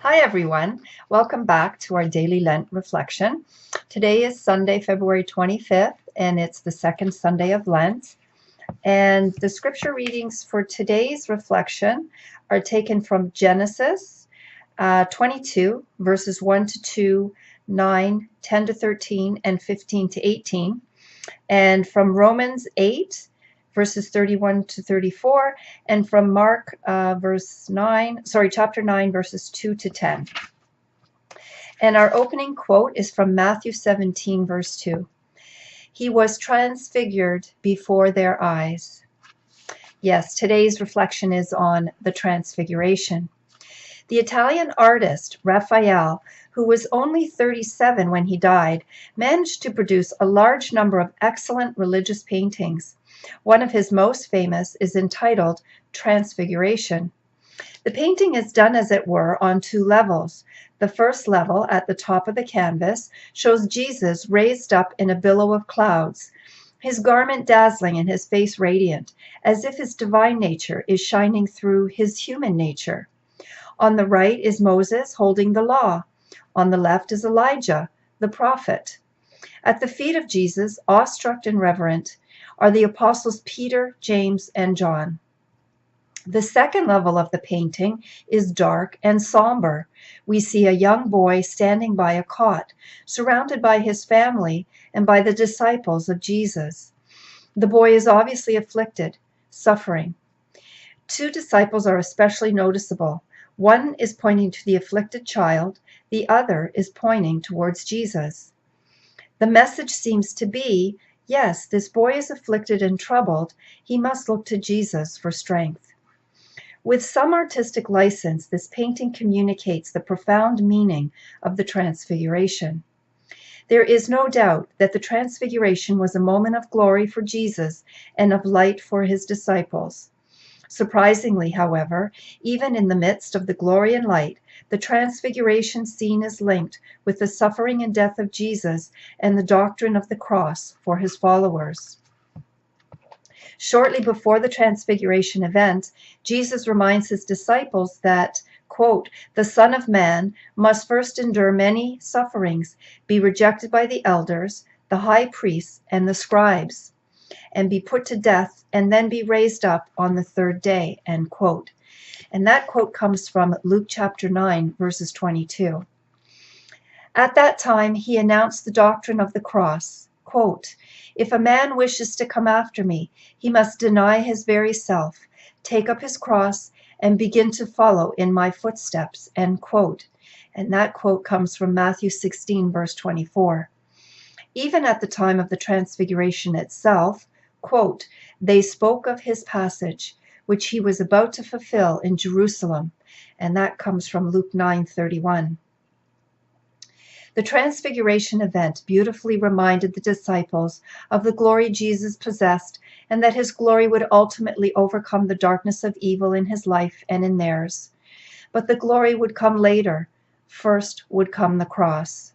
Hi, everyone. Welcome back to our daily Lent reflection. Today is Sunday, February 25th, and it's the second Sunday of Lent. And the scripture readings for today's reflection are taken from Genesis 22, verses 1 to 2, 9, 10 to 13, and 15 to 18, and from Romans 8, verses 31 to 34, and from Mark chapter 9, verses 2 to 10. And our opening quote is from Matthew 17, verse 2. He was transfigured before their eyes. Yes, today's reflection is on the Transfiguration. The Italian artist Raphael, who was only 37 when he died, managed to produce a large number of excellent religious paintings. One of his most famous is entitled Transfiguration. The painting is done, as it were, on two levels. The first level, at the top of the canvas, shows Jesus raised up in a billow of clouds, his garment dazzling and his face radiant, as if his divine nature is shining through his human nature. On the right is Moses holding the law. On the left is Elijah, the prophet. At the feet of Jesus, awestruck and reverent, are the apostles Peter, James, and John. The second level of the painting is dark and somber. We see a young boy standing by a cot, surrounded by his family and by the disciples of Jesus. The boy is obviously afflicted, suffering. Two disciples are especially noticeable. One is pointing to the afflicted child, the other is pointing towards Jesus. The message seems to be, yes, this boy is afflicted and troubled. He must look to Jesus for strength. With some artistic license, this painting communicates the profound meaning of the Transfiguration. There is no doubt that the Transfiguration was a moment of glory for Jesus and of light for his disciples. Surprisingly, however, even in the midst of the glory and light, the Transfiguration scene is linked with the suffering and death of Jesus and the doctrine of the cross for his followers. Shortly before the Transfiguration event, Jesus reminds his disciples that, quote, the Son of Man must first endure many sufferings, be rejected by the elders, the high priests, and the scribes, and be put to death, and then be raised up on the third day, end quote. And that quote comes from Luke chapter 9, verses 22. At that time, he announced the doctrine of the cross. Quote, if a man wishes to come after me, he must deny his very self, take up his cross, and begin to follow in my footsteps, end quote. And that quote comes from Matthew 16, verse 24. Even at the time of the Transfiguration itself, quote, they spoke of his passage, which he was about to fulfill in Jerusalem, and that comes from Luke 9:31. The Transfiguration event beautifully reminded the disciples of the glory Jesus possessed and that his glory would ultimately overcome the darkness of evil in his life and in theirs. But the glory would come later. First would come the cross.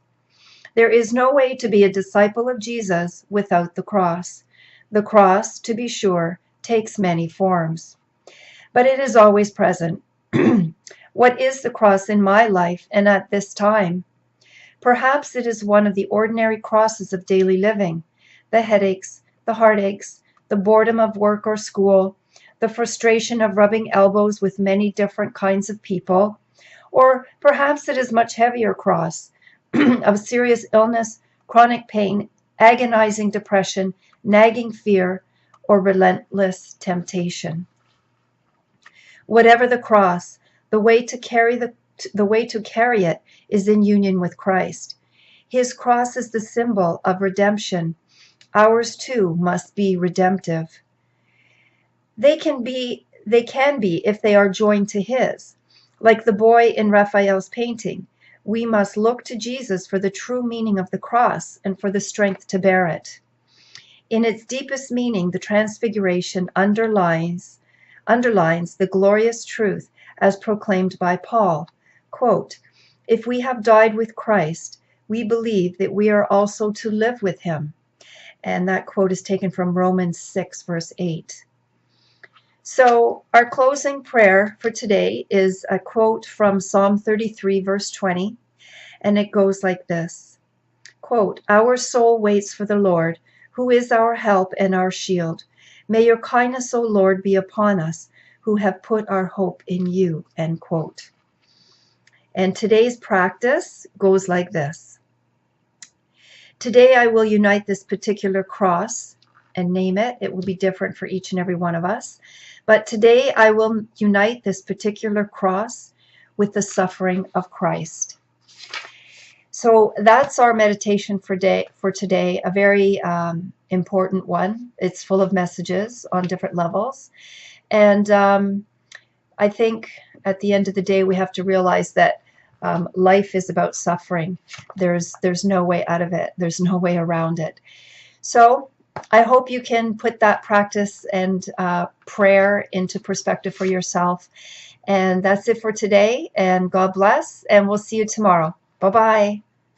There is no way to be a disciple of Jesus without the cross. The cross, to be sure, takes many forms, but it is always present. What is the cross in my life and at this time? Perhaps it is one of the ordinary crosses of daily living, the headaches, the heartaches, the boredom of work or school, the frustration of rubbing elbows with many different kinds of people, or perhaps it is much heavier cross of serious illness, chronic pain, agonizing depression, nagging fear, or relentless temptation. Whatever the cross, the way to carry it is in union with Christ. His cross is the symbol of redemption. Ours too must be redemptive. They can be if they are joined to his. Like the boy in Raphael's painting, we must look to Jesus for the true meaning of the cross and for the strength to bear it. In its deepest meaning, the Transfiguration underlines the glorious truth as proclaimed by Paul. Quote, if we have died with Christ, we believe that we are also to live with him. And that quote is taken from Romans 6, verse 8. So our closing prayer for today is a quote from Psalm 33, verse 20, and it goes like this. Quote, "Our soul waits for the Lord, who is our help and our shield. May your kindness, O Lord, be upon us, who have put our hope in you," end quote. And today's practice goes like this. Today I will unite this particular cross and name it. It will be different for each and every one of us. But today I will unite this particular cross with the suffering of Christ. So that's our meditation for today, a very important one. It's full of messages on different levels. And I think at the end of the day, we have to realize that life is about suffering. There's no way out of it. There's no way around it. So I hope you can put that practice and prayer into perspective for yourself. And that's it for today. And God bless. And we'll see you tomorrow. Bye-bye.